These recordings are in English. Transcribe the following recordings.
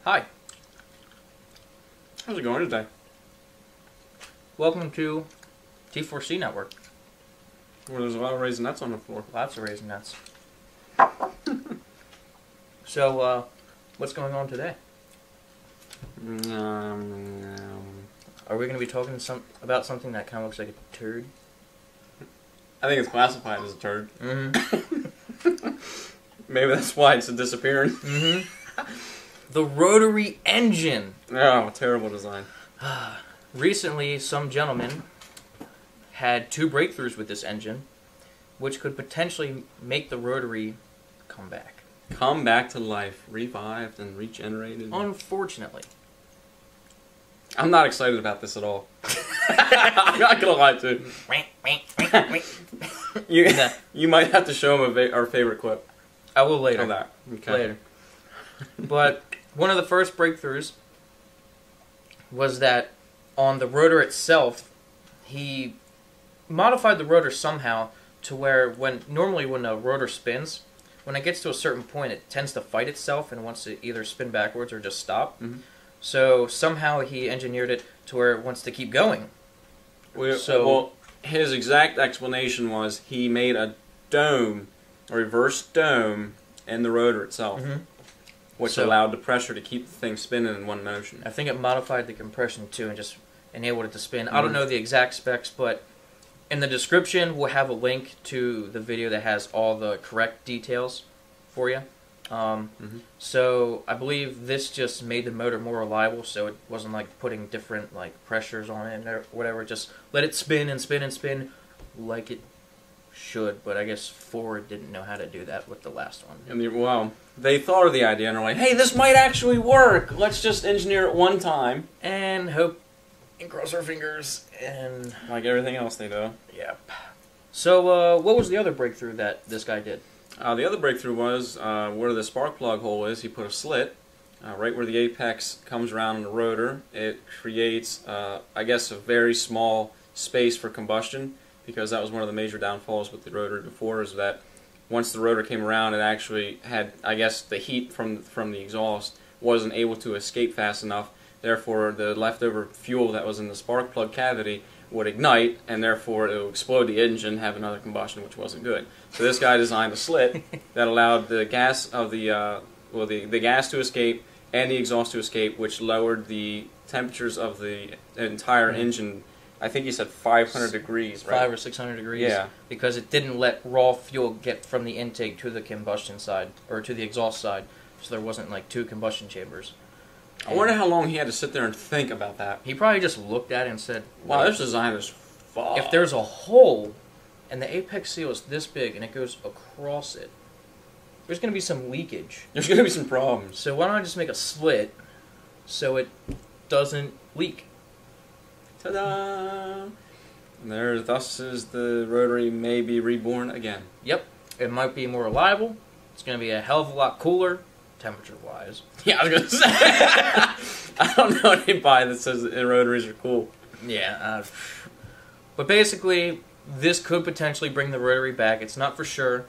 Hi. How's it going today? Welcome to T4C Network. Well, there's a lot of raisinets on the floor. Lots of raisinets. So, what's going on today? Are we going to be talking about something that kind of looks like a turd? I think it's classified as a turd. Mm-hmm. Maybe that's why it's disappearing. Mm-hmm. The Rotary engine. Oh, terrible design. Recently, some gentleman had two breakthroughs with this engine, which could potentially make the Rotary come back. Come back to life, revived and regenerated. Unfortunately. I'm not excited about this at all. I'm not gonna lie to you. You might have to show him our favorite clip. I will later. Of that. Okay. Later. But one of the first breakthroughs was that on the rotor itself, he modified the rotor somehow to where normally when a rotor spins, when it gets to a certain point, it tends to fight itself and wants to either spin backwards or just stop. Mm-hmm. So somehow he engineered it to where it wants to keep going. Well, his exact explanation was he made a dome, a reverse dome, in the rotor itself, mm-hmm. which allowed the pressure to keep the thing spinning in one motion. I think it modified the compression too and just enabled it to spin. Mm-hmm. I don't know the exact specs, but in the description we'll have a link to the video that has all the correct details for you. So I believe this just made the motor more reliable, so it wasn't like putting different pressures on it or whatever. Just let it spin and spin and spin like it should. But I guess Ford didn't know how to do that with the last one. And they thought of the idea and they're like, "Hey, this might actually work. Let's just engineer it one time and hope and cross our fingers." And like everything else they do. Yep. So what was the other breakthrough that this guy did? The other breakthrough was where the spark plug hole is. He put a slit right where the apex comes around in the rotor. It creates, I guess, a very small space for combustion, because that was one of the major downfalls with the rotor before, is that once the rotor came around, it actually had, I guess, the heat from the exhaust wasn't able to escape fast enough. Therefore, the leftover fuel that was in the spark plug cavity would ignite, and therefore it would explode the engine, have another combustion, which wasn't good. So this guy designed a slit that allowed the gas of the gas to escape and the exhaust to escape, which lowered the temperatures of the entire engine. I think he said 500 degrees, right? 500 or 600 degrees. Yeah. Because it didn't let raw fuel get from the intake to the combustion side, or to the exhaust side, so there wasn't two combustion chambers. I wonder how long he had to sit there and think about that. He probably just looked at it and said, "Wow, this design is fuck. If there's a hole and the apex seal is this big and it goes across it, there's going to be some leakage. There's going to be some problems. So why don't I just make a slit so it doesn't leak?" Ta-da! And thus is the Rotary may be reborn again. Yep. It might be more reliable. It's going to be a hell of a lot cooler, temperature-wise. Yeah, I was going to say. I don't know anybody that says that Rotaries are cool. Yeah. But basically, this could potentially bring the Rotary back. It's not for sure.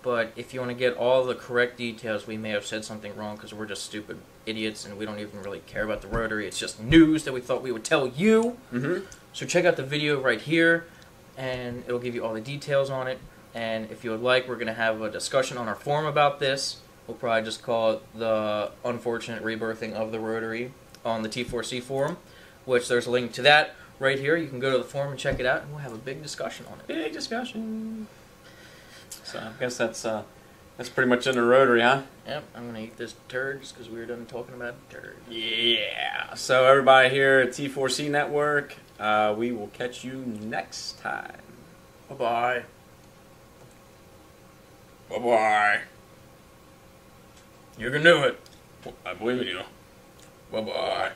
But if you want to get all the correct details, we may have said something wrong because we're just stupid idiots and we don't even really care about the Rotary. It's just news that we thought we would tell you. Mm-hmm. So check out the video right here, and it'll give you all the details on it. And if you would like, we're going to have a discussion on our forum about this. We'll probably just call it the unfortunate rebirthing of the Rotary on the T4C forum, which there's a link to that right here. You can go to the forum and check it out, and we'll have a big discussion on it. Big discussion. So I guess that's pretty much in the Rotary, huh? Yep, I'm going to eat this turd just because we were done talking about turd. Yeah. So everybody here at T4C Network, we will catch you next time. Bye-bye. Bye-bye. You can do it. I believe in you. Bye-bye.